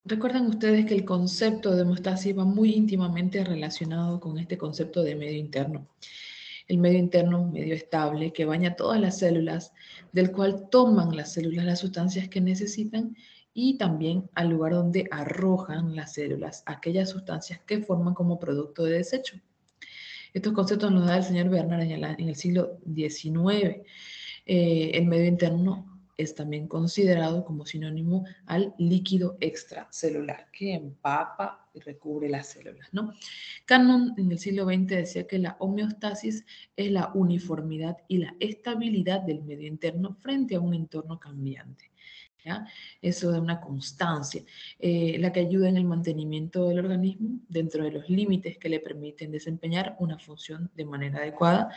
Recuerdan ustedes que el concepto de homeostasis va muy íntimamente relacionado con este concepto de medio interno. El medio interno, un medio estable que baña todas las células, del cual toman las células las sustancias que necesitan y también al lugar donde arrojan las células aquellas sustancias que forman como producto de desecho. Estos conceptos nos da el señor Bernard en el siglo XIX. El medio interno es también considerado como sinónimo al líquido extracelular que empapa y recubre las células, ¿no? Cannon en el siglo XX decía que la homeostasis es la uniformidad y la estabilidad del medio interno frente a un entorno cambiante. ¿Ya? Eso es una constancia, la que ayuda en el mantenimiento del organismo dentro de los límites que le permiten desempeñar una función de manera adecuada.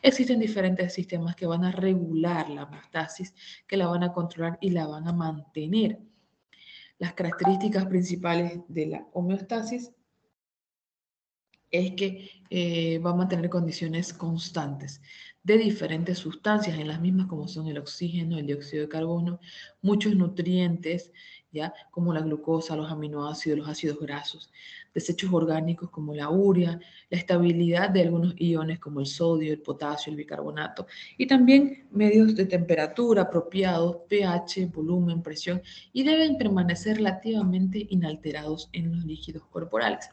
Existen diferentes sistemas que van a regular la homeostasis, que la van a controlar y la van a mantener. Las características principales de la homeostasis es que va a mantener condiciones constantes de diferentes sustancias en las mismas como son el oxígeno, el dióxido de carbono, muchos nutrientes, ¿ya? Como la glucosa, los aminoácidos, los ácidos grasos, desechos orgánicos como la urea, la estabilidad de algunos iones como el sodio, el potasio, el bicarbonato y también medios de temperatura apropiados, pH, volumen, presión y deben permanecer relativamente inalterados en los líquidos corporales.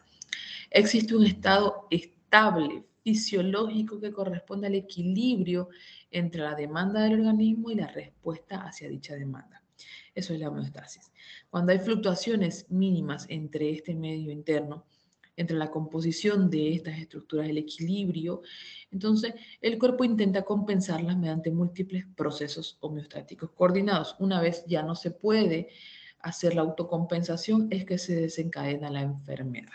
Existe un estado estable, fisiológico, que corresponde al equilibrio entre la demanda del organismo y la respuesta hacia dicha demanda. Eso es la homeostasis. Cuando hay fluctuaciones mínimas entre este medio interno, entre la composición de estas estructuras, el equilibrio, entonces el cuerpo intenta compensarlas mediante múltiples procesos homeostáticos coordinados. Una vez ya no se puede hacer la autocompensación, es que se desencadena la enfermedad.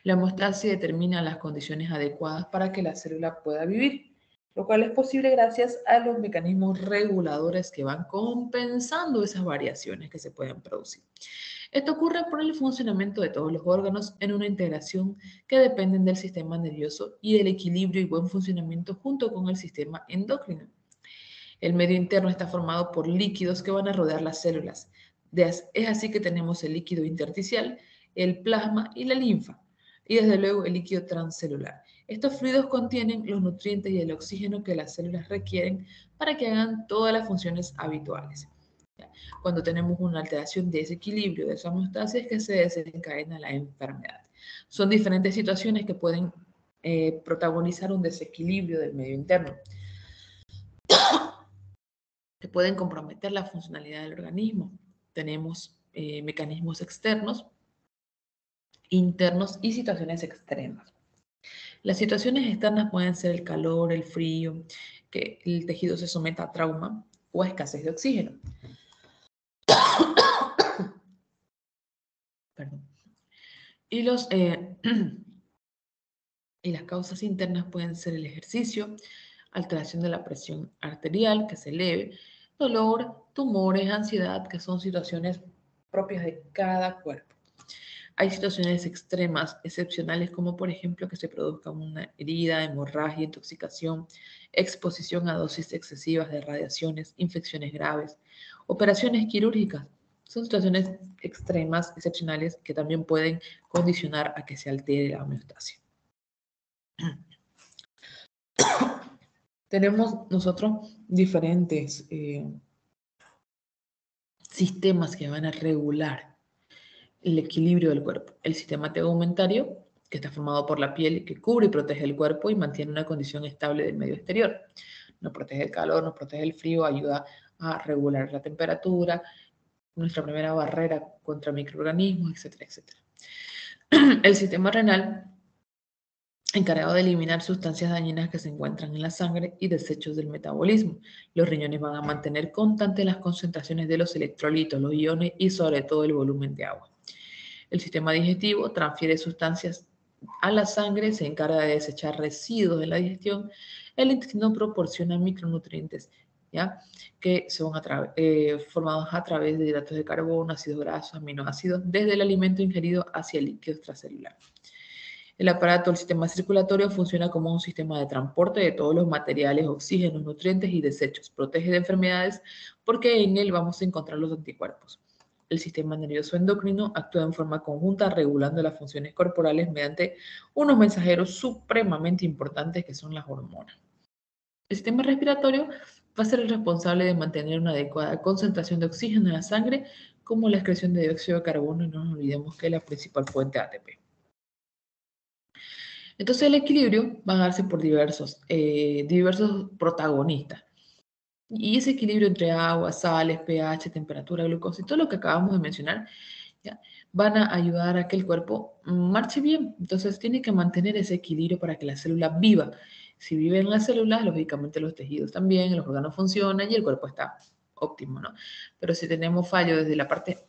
La hemostasia determina las condiciones adecuadas para que la célula pueda vivir, lo cual es posible gracias a los mecanismos reguladores que van compensando esas variaciones que se pueden producir. Esto ocurre por el funcionamiento de todos los órganos en una integración que dependen del sistema nervioso y del equilibrio y buen funcionamiento junto con el sistema endocrino. El medio interno está formado por líquidos que van a rodear las células. Es así que tenemos el líquido intersticial, el plasma y la linfa, y desde luego el líquido transcelular. Estos fluidos contienen los nutrientes y el oxígeno que las células requieren para que hagan todas las funciones habituales. Cuando tenemos una alteración de ese equilibrio, de esa homeostasis, es que se desencadena la enfermedad. Son diferentes situaciones que pueden protagonizar un desequilibrio del medio interno, que pueden comprometer la funcionalidad del organismo. Tenemos mecanismos externos, internos y situaciones extremas. Las situaciones externas pueden ser el calor, el frío, que el tejido se someta a trauma o a escasez de oxígeno. Perdón. Y, y las causas internas pueden ser el ejercicio, alteración de la presión arterial que se eleve, dolor, tumores, ansiedad, que son situaciones propias de cada cuerpo. Hay situaciones extremas, excepcionales, como por ejemplo que se produzca una herida, hemorragia, intoxicación, exposición a dosis excesivas de radiaciones, infecciones graves, operaciones quirúrgicas. Son situaciones extremas, excepcionales, que también pueden condicionar a que se altere la homeostasis. Tenemos nosotros diferentes sistemas que van a regular el equilibrio del cuerpo. El sistema tegumentario, que está formado por la piel, que cubre y protege el cuerpo y mantiene una condición estable del medio exterior. Nos protege el calor, nos protege el frío, ayuda a regular la temperatura, nuestra primera barrera contra microorganismos, etcétera, etcétera. El sistema renal, encargado de eliminar sustancias dañinas que se encuentran en la sangre y desechos del metabolismo. Los riñones van a mantener constantes las concentraciones de los electrolitos, los iones y sobre todo el volumen de agua. El sistema digestivo transfiere sustancias a la sangre, se encarga de desechar residuos de la digestión. El intestino proporciona micronutrientes, ¿ya? Que son formados a través de hidratos de carbono, ácidos grasos, aminoácidos, desde el alimento ingerido hacia el líquido extracelular. El aparato del sistema circulatorio funciona como un sistema de transporte de todos los materiales, oxígenos, nutrientes y desechos. Protege de enfermedades porque en él vamos a encontrar los anticuerpos. el sistema nervioso endocrino actúa en forma conjunta regulando las funciones corporales mediante unos mensajeros supremamente importantes que son las hormonas. El sistema respiratorio va a ser el responsable de mantener una adecuada concentración de oxígeno en la sangre, como la excreción de dióxido de carbono, y no nos olvidemos que es la principal fuente de ATP. Entonces el equilibrio va a darse por diversos protagonistas. Y ese equilibrio entre agua, sales, pH, temperatura, glucosa y todo lo que acabamos de mencionar, ¿ya?, van a ayudar a que el cuerpo marche bien. Entonces tiene que mantener ese equilibrio para que la célula viva. Si viven las células, lógicamente los tejidos también, los órganos funcionan y el cuerpo está óptimo, ¿no? Pero si tenemos fallo desde la parte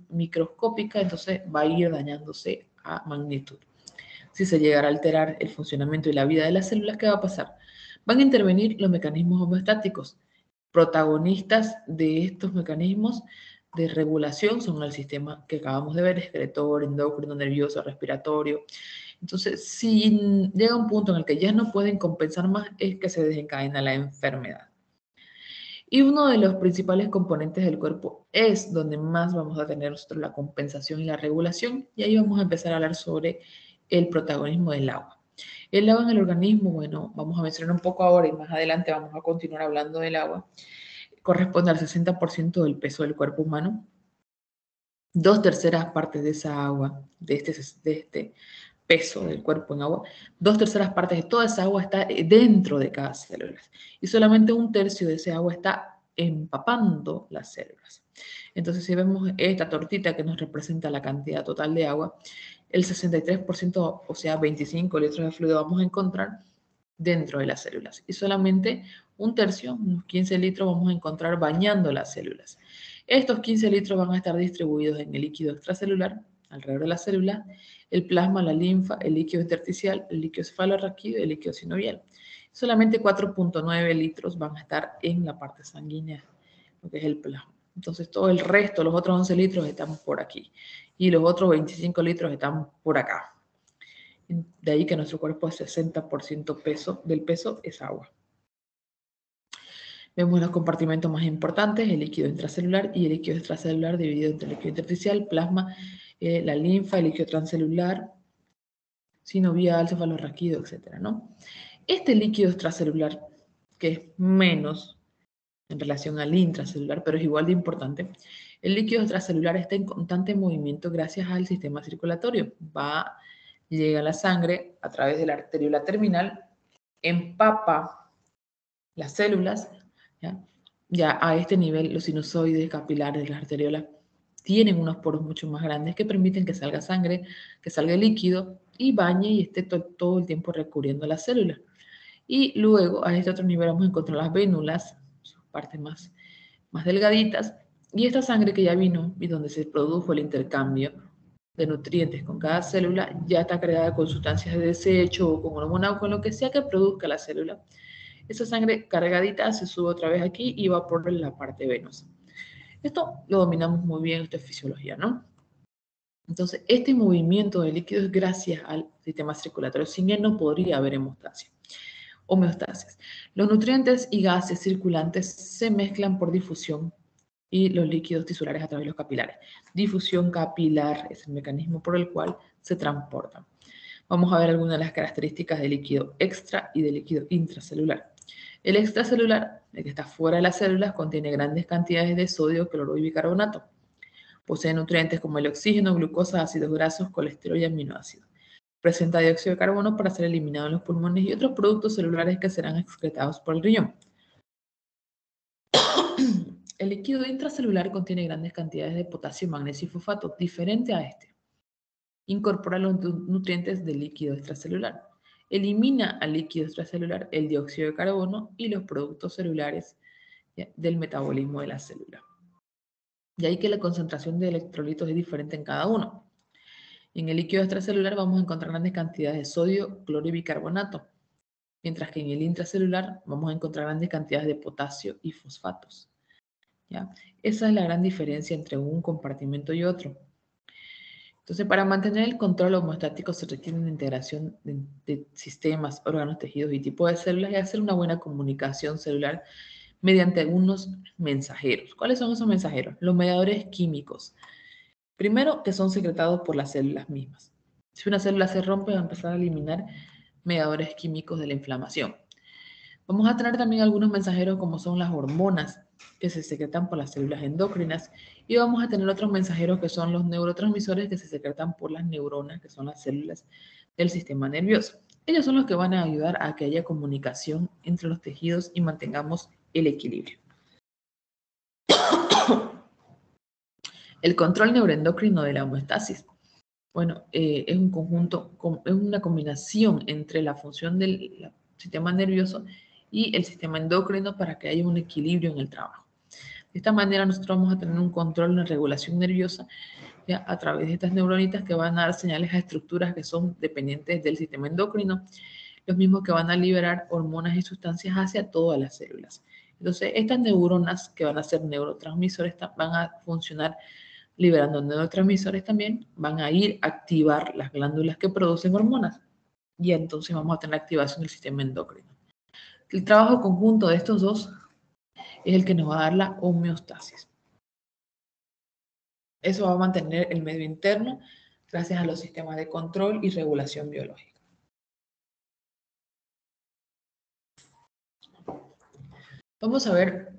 microscópica, entonces va a ir dañándose a magnitud. Si se llegara a alterar el funcionamiento y la vida de las células, ¿qué va a pasar? Van a intervenir los mecanismos homeostáticos. Protagonistas de estos mecanismos de regulación son el sistema que acabamos de ver, excretor, endocrino, nervioso, respiratorio. Entonces, si llega un punto en el que ya no pueden compensar más, es que se desencadena la enfermedad. Y uno de los principales componentes del cuerpo es donde más vamos a tener nosotros la compensación y la regulación, y ahí vamos a empezar a hablar sobre el protagonismo del agua. El agua en el organismo, bueno, vamos a mencionar un poco ahora y más adelante vamos a continuar hablando del agua. Corresponde al 60% del peso del cuerpo humano. 2/3 partes de esa agua, de este peso del cuerpo en agua, 2/3 partes de toda esa agua está dentro de cada célula. Y solamente 1/3 de ese agua está empapando las células. Entonces, si vemos esta tortita que nos representa la cantidad total de agua, el 63%, o sea, 25 litros de fluido vamos a encontrar dentro de las células. Y solamente 1/3, unos 15 litros, vamos a encontrar bañando las células. Estos 15 litros van a estar distribuidos en el líquido extracelular, alrededor de la célula, el plasma, la linfa, el líquido intersticial, el líquido cefalorraquídeo y el líquido sinovial. Solamente 4.9 litros van a estar en la parte sanguínea, lo que es el plasma. Entonces todo el resto, los otros 11 litros están por aquí y los otros 25 litros están por acá. De ahí que nuestro cuerpo es 60% del peso es agua. Vemos los compartimentos más importantes, el líquido intracelular y el líquido extracelular dividido entre el líquido intersticial, plasma, la linfa, el líquido transcelular, sinovial, cefalorraquídeo, etc., ¿no? Este líquido extracelular, que es menos en relación al intracelular, pero es igual de importante, el líquido extracelular está en constante movimiento gracias al sistema circulatorio. Llega a la sangre a través de la arteriola terminal, empapa las células, ya a este nivel los sinusoides capilares de las arteriolas tienen unos poros mucho más grandes que permiten que salga sangre, que salga el líquido y bañe y esté todo el tiempo recubriendo la célula. Y luego a este otro nivel vamos a encontrar las vénulas, sus partes más delgaditas, y esta sangre que ya vino y donde se produjo el intercambio de nutrientes con cada célula ya está cargada con sustancias de desecho o con hormona o con lo que sea que produzca la célula. Esa sangre cargadita se sube otra vez aquí y va por la parte venosa. Esto lo dominamos muy bien, esto es fisiología, ¿no? Entonces, este movimiento de líquido es gracias al sistema circulatorio. Sin él no podría haber homeostasis. Los nutrientes y gases circulantes se mezclan por difusión y los líquidos tisulares a través de los capilares. Difusión capilar es el mecanismo por el cual se transportan. Vamos a ver algunas de las características del líquido extra y del líquido intracelular. El extracelular, el que está fuera de las células, contiene grandes cantidades de sodio, cloruro y bicarbonato. Posee nutrientes como el oxígeno, glucosa, ácidos grasos, colesterol y aminoácidos. Presenta dióxido de carbono para ser eliminado en los pulmones y otros productos celulares que serán excretados por el riñón. El líquido intracelular contiene grandes cantidades de potasio, magnesio y fosfato, diferente a este. Incorpora los nutrientes del líquido extracelular. Elimina al líquido extracelular el dióxido de carbono y los productos celulares del metabolismo de la célula. Y ahí que la concentración de electrolitos es diferente en cada uno. En el líquido extracelular vamos a encontrar grandes cantidades de sodio, cloro y bicarbonato, mientras que en el intracelular vamos a encontrar grandes cantidades de potasio y fosfatos. ¿Ya? Esa es la gran diferencia entre un compartimento y otro. Entonces, para mantener el control homeostático se requiere una integración de sistemas, órganos, tejidos y tipos de células y hacer una buena comunicación celular mediante algunos mensajeros. ¿Cuáles son esos mensajeros? Los mediadores químicos. Primero, que son secretados por las células mismas. Si una célula se rompe, va a empezar a eliminar mediadores químicos de la inflamación. Vamos a tener también algunos mensajeros como son las hormonas que se secretan por las células endocrinas y vamos a tener otros mensajeros que son los neurotransmisores que se secretan por las neuronas, que son las células del sistema nervioso. Ellos son los que van a ayudar a que haya comunicación entre los tejidos y mantengamos el equilibrio. El control neuroendocrino de la homeostasis. Bueno, es un conjunto, es una combinación entre la función del sistema nervioso y el sistema endocrino para que haya un equilibrio en el trabajo. De esta manera nosotros vamos a tener un control, una regulación nerviosa ¿ya? A través de estas neuronitas que van a dar señales a estructuras que son dependientes del sistema endocrino, los mismos que van a liberar hormonas y sustancias hacia todas las células. Entonces, estas neuronas que van a ser neurotransmisores van a funcionar liberando neurotransmisores también, van a ir a activar las glándulas que producen hormonas y entonces vamos a tener activación del sistema endocrino. El trabajo conjunto de estos dos es el que nos va a dar la homeostasis. Eso va a mantener el medio interno gracias a los sistemas de control y regulación biológica. Vamos a ver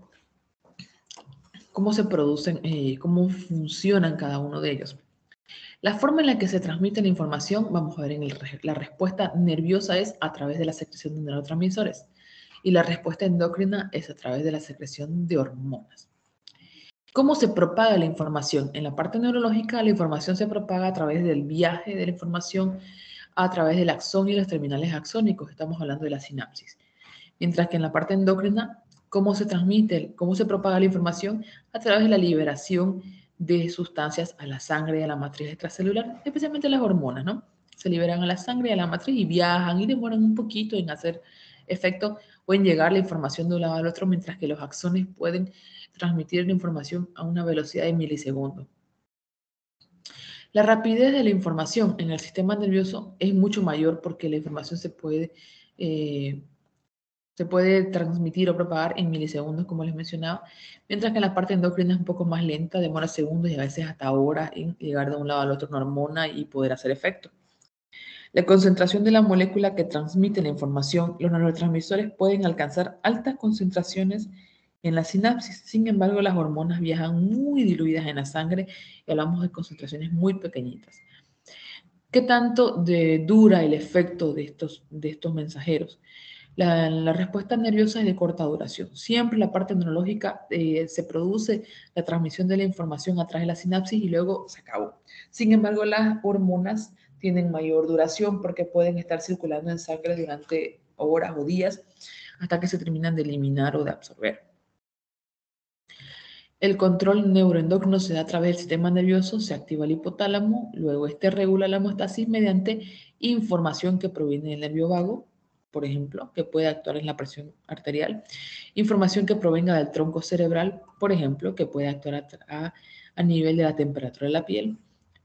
cómo se producen, cómo funcionan cada uno de ellos. La forma en la que se transmite la información, vamos a ver en la respuesta nerviosa es a través de la secreción de neurotransmisores y la respuesta endocrina es a través de la secreción de hormonas. ¿Cómo se propaga la información? En la parte neurológica, la información se propaga a través del viaje de la información, a través del axón y los terminales axónicos. Estamos hablando de la sinapsis. Mientras que en la parte endocrina, ¿cómo se transmite, cómo se propaga la información? A través de la liberación de sustancias a la sangre y a la matriz extracelular, especialmente las hormonas, ¿no? Se liberan a la sangre y a la matriz y viajan y demoran un poquito en hacer efecto o en llegar la información de un lado al otro, mientras que los axones pueden transmitir la información a una velocidad de milisegundos. La rapidez de la información en el sistema nervioso es mucho mayor porque la información se puede transmitir o propagar en milisegundos, como les mencionaba, mientras que en la parte endocrina es un poco más lenta, demora segundos y a veces hasta horas en llegar de un lado al otro una hormona y poder hacer efecto. La concentración de la molécula que transmite la información, los neurotransmisores pueden alcanzar altas concentraciones en la sinapsis. Sin embargo, las hormonas viajan muy diluidas en la sangre y hablamos de concentraciones muy pequeñitas. ¿Qué tanto dura el efecto de estos mensajeros? La respuesta nerviosa es de corta duración. Siempre la parte neurológica se produce la transmisión de la información a través de la sinapsis y luego se acabó. Sin embargo, las hormonas tienen mayor duración porque pueden estar circulando en sangre durante horas o días hasta que se terminan de eliminar o de absorber. El control neuroendocrino se da a través del sistema nervioso, se activa el hipotálamo, luego este regula la homeostasis mediante información que proviene del nervio vago, por ejemplo, que puede actuar en la presión arterial, información que provenga del tronco cerebral, por ejemplo, que puede actuar a nivel de la temperatura de la piel,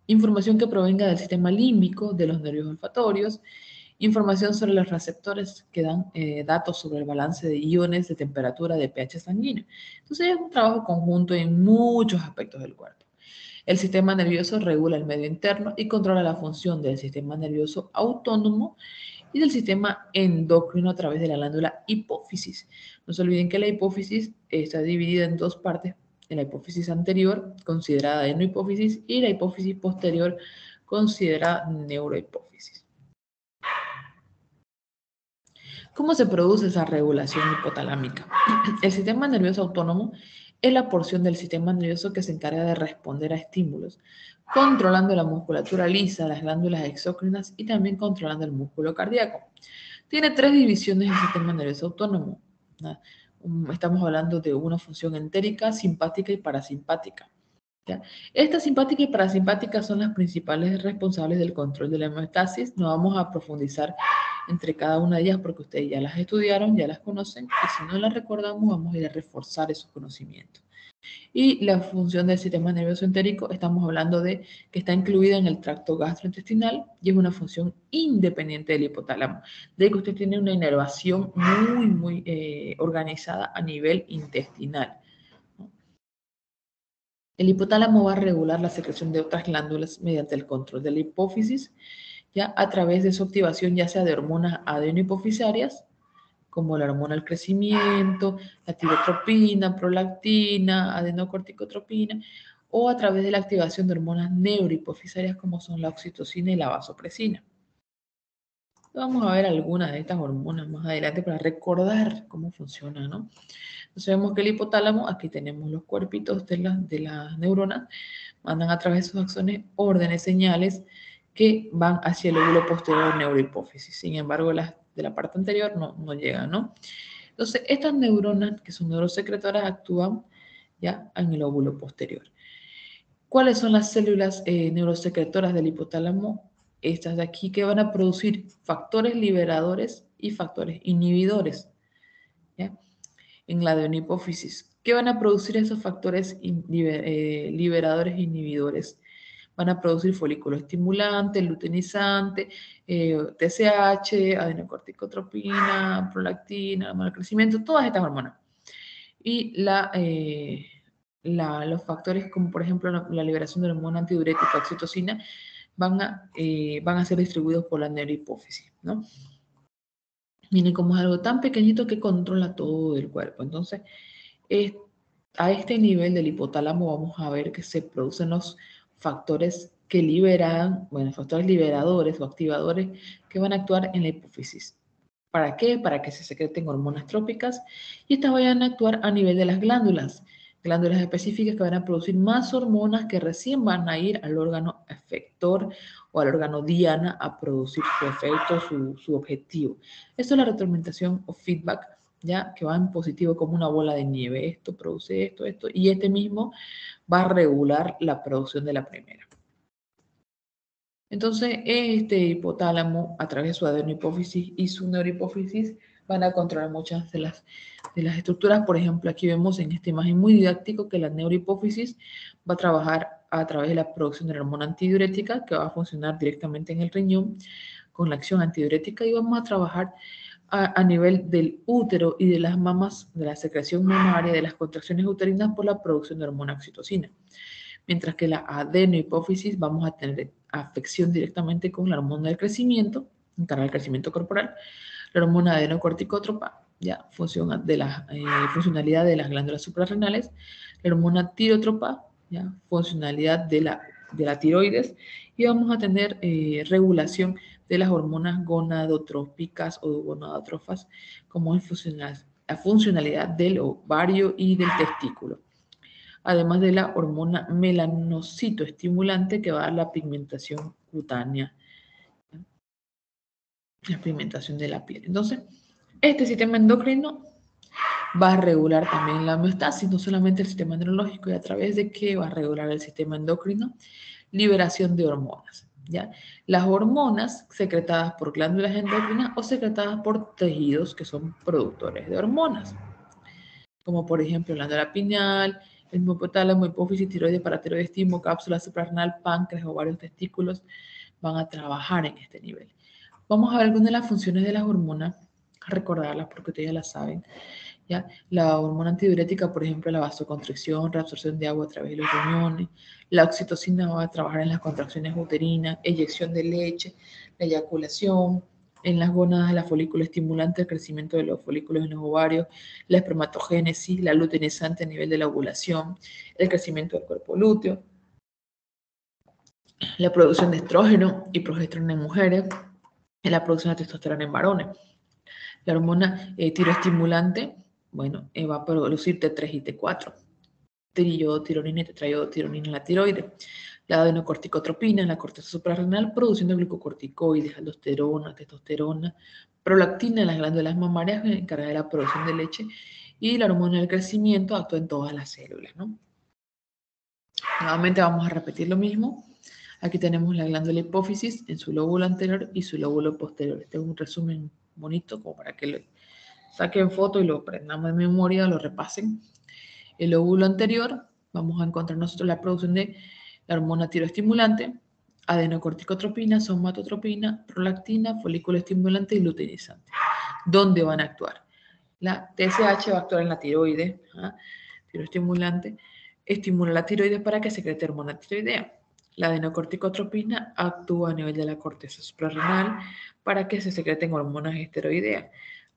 información que provenga del sistema límbico, de los nervios olfatorios, información sobre los receptores que dan datos sobre el balance de iones, de temperatura, de pH sanguíneo. Entonces es un trabajo conjunto en muchos aspectos del cuerpo. El sistema nervioso regula el medio interno y controla la función del sistema nervioso autónomo y del sistema endocrino a través de la glándula hipófisis. No se olviden que la hipófisis está dividida en dos partes, en la hipófisis anterior, considerada enohipófisis, y la hipófisis posterior, considerada neurohipófisis. ¿Cómo se produce esa regulación hipotalámica? El sistema nervioso autónomo es la porción del sistema nervioso que se encarga de responder a estímulos, controlando la musculatura lisa, las glándulas exócrinas y también controlando el músculo cardíaco. Tiene tres divisiones el sistema nervioso autónomo. Estamos hablando de una función entérica, simpática y parasimpática. ¿Ya? Esta simpática y parasimpática son las principales responsables del control de la homeostasis. No vamos a profundizar entre cada una de ellas porque ustedes ya las estudiaron, ya las conocen, y si no las recordamos vamos a ir a reforzar esos conocimientos. Y la función del sistema nervioso entérico, estamos hablando de que está incluida en el tracto gastrointestinal y es una función independiente del hipotálamo, de que usted tiene una inervación muy organizada a nivel intestinal. El hipotálamo va a regular la secreción de otras glándulas mediante el control de la hipófisis, ya a través de su activación ya sea de hormonas adenohipofisarias, como la hormona del crecimiento, la tirotropina, prolactina, adenocorticotropina, o a través de la activación de hormonas neurohipofisarias como son la oxitocina y la vasopresina. Vamos a ver algunas de estas hormonas más adelante para recordar cómo funciona, ¿no? Entonces vemos que el hipotálamo, aquí tenemos los cuerpitos de las neuronas, mandan a través de sus axones órdenes, señales que van hacia el lóbulo posterior neurohipófisis. Sin embargo, las de la parte anterior no llegan, ¿no? Entonces, estas neuronas, que son neurosecretoras, actúan ya en el lóbulo posterior. ¿Cuáles son las células neurosecretoras del hipotálamo? Estas de aquí que van a producir factores liberadores y factores inhibidores, ¿ya? En la adenohipófisis. ¿Qué van a producir esos factores liberadores e inhibidores? Van a producir folículo estimulante, luteinizante, TSH, adenocorticotropina, prolactina, hormona del crecimiento, todas estas hormonas. Y los factores como por ejemplo la liberación de la hormona antidiurética, oxitocina, van a ser distribuidos por la neurohipófisis, ¿no? Miren cómo es algo tan pequeñito que controla todo el cuerpo. Entonces, a este nivel del hipotálamo vamos a ver que se producen los factores que liberan, bueno, factores liberadores o activadores que van a actuar en la hipófisis. ¿Para qué? Para que se secreten hormonas trópicas y estas vayan a actuar a nivel de las glándulas específicas que van a producir más hormonas que recién van a ir al órgano efector o al órgano diana a producir su efecto, su objetivo. Esto es la retroalimentación o feedback, ya que va en positivo como una bola de nieve. Esto produce esto, y este mismo va a regular la producción de la primera. Entonces, este hipotálamo, a través de su adenohipófisis y su neurohipófisis, van a controlar muchas de las estructuras. Por ejemplo, aquí vemos en esta imagen muy didáctico que la neurohipófisis va a trabajar a través de la producción de la hormona antidiurética, que va a funcionar directamente en el riñón con la acción antidiurética, y vamos a trabajar a nivel del útero y de las mamas, de la secreción mamaria, de las contracciones uterinas por la producción de hormona oxitocina. Mientras que la adenohipófisis vamos a tener afección directamente con la hormona del crecimiento, encargada del crecimiento corporal, la hormona adenocorticótropa, ya, funcionalidad de las glándulas suprarrenales, la hormona tirotropa, ya, funcionalidad de la tiroides, y vamos a tener regulación de las hormonas gonadotrópicas o gonadotrofas, como es la funcionalidad del ovario y del testículo, además de la hormona melanocito estimulante que va a dar la pigmentación cutánea, la pigmentación de la piel. Entonces, este sistema endocrino va a regular también la homeostasis, no solamente el sistema neurológico. ¿Y a través de qué va a regular el sistema endocrino? Liberación de hormonas, ¿ya? Las hormonas secretadas por glándulas endocrinas o secretadas por tejidos que son productores de hormonas, como por ejemplo la glándula pineal, el hipotálamo, hipófisis, tiroides, paratiroides, timo, cápsula suprarrenal, páncreas, ovarios, testículos, van a trabajar en este nivel. Vamos a ver algunas de las funciones de las hormonas, a recordarlas porque ustedes ya las saben, ¿ya? La hormona antidiurética, por ejemplo, la vasoconstricción, reabsorción de agua a través de los riñones. La oxitocina va a trabajar en las contracciones uterinas, eyección de leche, la eyaculación, en las gónadas, la folículo estimulante, el crecimiento de los folículos en los ovarios, la espermatogénesis, la luteinizante a nivel de la ovulación, el crecimiento del cuerpo lúteo, la producción de estrógeno y progesterona en mujeres, la producción de testosterona en varones. La hormona tiroestimulante, bueno, va a producir T3 y T4, triiodotironina y tetraiodotironina en la tiroides. La adenocorticotropina en la corteza suprarrenal, produciendo glucocorticoides, aldosterona, testosterona, prolactina en las glándulas mamarias, encargada de la producción de leche, y la hormona del crecimiento actúa en todas las células, ¿no? Nuevamente vamos a repetir lo mismo. Aquí tenemos la glándula hipófisis en su lóbulo anterior y su lóbulo posterior. Este es un resumen bonito como para que lo saquen foto y lo aprendamos de memoria, lo repasen. El lóbulo anterior, vamos a encontrar nosotros la producción de la hormona tiroestimulante, adenocorticotropina, somatotropina, prolactina, folículo estimulante y luteinizante. ¿Dónde van a actuar? La TSH va a actuar en la tiroides, tiroestimulante, estimula la tiroides para que secrete hormona tiroidea. La adenocorticotropina actúa a nivel de la corteza suprarrenal para que se secreten hormonas esteroideas.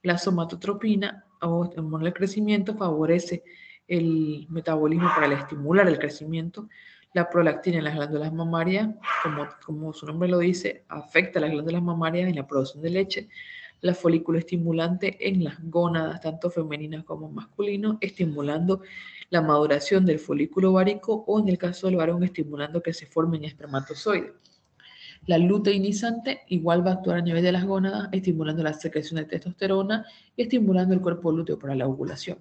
La somatotropina, o hormona del crecimiento, favorece el metabolismo para estimular el crecimiento. La prolactina en las glándulas mamarias, como su nombre lo dice, afecta a las glándulas mamarias en la producción de leche. La folículo estimulante en las gónadas, tanto femeninas como masculinos, estimulando la maduración del folículo ovárico o en el caso del varón, estimulando que se formen espermatozoides. La luteinizante igual va a actuar a nivel de las gónadas, estimulando la secreción de testosterona y estimulando el cuerpo lúteo para la ovulación.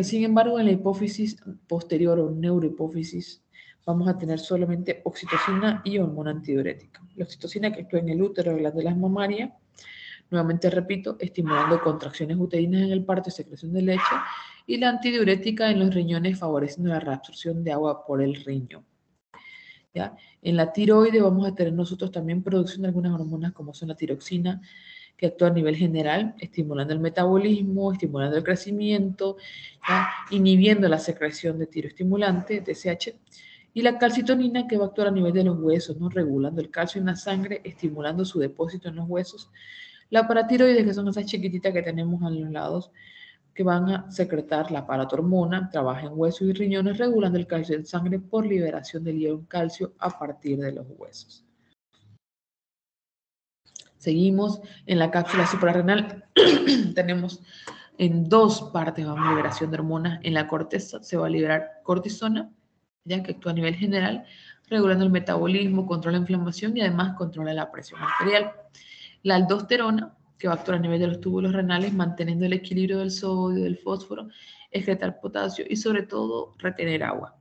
Sin embargo, en la hipófisis posterior o neurohipófisis vamos a tener solamente oxitocina y hormona antidiurética. La oxitocina que actúa en el útero de glándulas mamarias, nuevamente repito, estimulando contracciones uterinas en el parto y secreción de leche, y la antidiurética en los riñones favoreciendo la reabsorción de agua por el riñón. ¿Ya? En la tiroide vamos a tener nosotros también producción de algunas hormonas como son la tiroxina, que actúa a nivel general, estimulando el metabolismo, estimulando el crecimiento, ¿ya? Inhibiendo la secreción de tiroestimulante, TSH, y la calcitonina que va a actuar a nivel de los huesos, ¿no? Regulando el calcio en la sangre, estimulando su depósito en los huesos. La paratiroides, que son esas chiquititas que tenemos a los lados, que van a secretar la paratormona, trabaja en huesos y riñones, regulando el calcio en sangre por liberación del ion calcio a partir de los huesos. Seguimos en la cápsula suprarrenal. Tenemos en dos partes, vamos, liberación de hormonas. En la corteza se va a liberar cortisona, ya que actúa a nivel general, regulando el metabolismo, controla la inflamación y además controla la presión arterial. La aldosterona, que va a actuar a nivel de los túbulos renales, manteniendo el equilibrio del sodio, del fósforo, excretar potasio y sobre todo retener agua.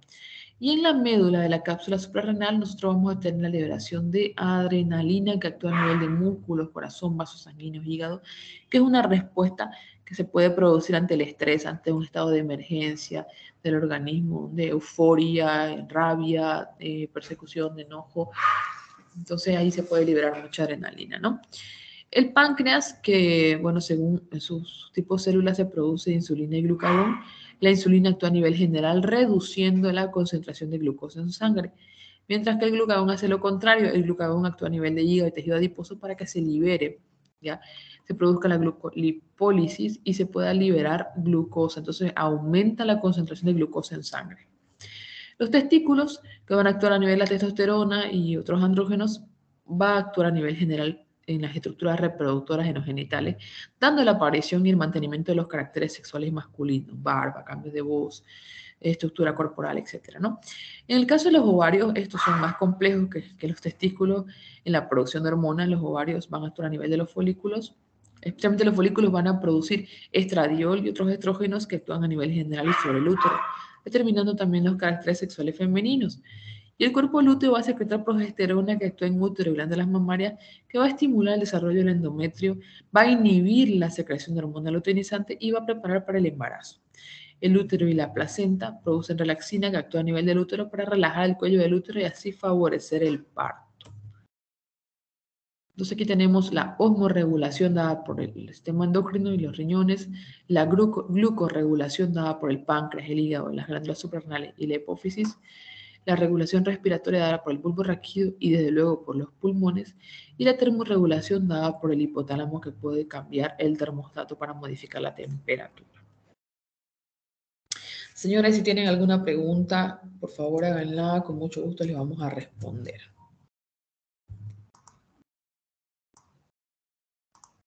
Y en la médula de la cápsula suprarrenal nosotros vamos a tener la liberación de adrenalina que actúa a nivel de músculos, corazón, vasos sanguíneos, hígado, que es una respuesta que se puede producir ante el estrés, ante un estado de emergencia del organismo, de euforia, rabia, persecución, de enojo. Entonces ahí se puede liberar mucha adrenalina, ¿no? El páncreas, que, bueno, según sus tipos de células se produce insulina y glucagón. La insulina actúa a nivel general reduciendo la concentración de glucosa en sangre, mientras que el glucagón hace lo contrario. El glucagón actúa a nivel de hígado y tejido adiposo para que se libere, ¿ya? Se produzca la glucolipólisis y se pueda liberar glucosa. Entonces aumenta la concentración de glucosa en sangre. Los testículos, que van a actuar a nivel de la testosterona y otros andrógenos, va a actuar a nivel general en las estructuras reproductoras en los genitales, dando la aparición y el mantenimiento de los caracteres sexuales masculinos, barba, cambios de voz, estructura corporal, etc., ¿no? En el caso de los ovarios, estos son más complejos que los testículos en la producción de hormonas. Los ovarios van a actuar a nivel de los folículos. Especialmente los folículos van a producir estradiol y otros estrógenos que actúan a nivel general y sobre el útero, determinando también los caracteres sexuales femeninos. Y el cuerpo lúteo va a secretar progesterona que actúa en útero y glándulas mamarias, que va a estimular el desarrollo del endometrio, va a inhibir la secreción de hormona luteinizante y va a preparar para el embarazo. El útero y la placenta producen relaxina que actúa a nivel del útero para relajar el cuello del útero y así favorecer el parto. Entonces aquí tenemos la osmorregulación dada por el sistema endocrino y los riñones, la glucorregulación dada por el páncreas, el hígado, las glándulas suprarrenales y la hipófisis, la regulación respiratoria dada por el bulbo raquídeo y desde luego por los pulmones, y la termorregulación dada por el hipotálamo que puede cambiar el termostato para modificar la temperatura. Señores, si tienen alguna pregunta, por favor háganla, con mucho gusto les vamos a responder.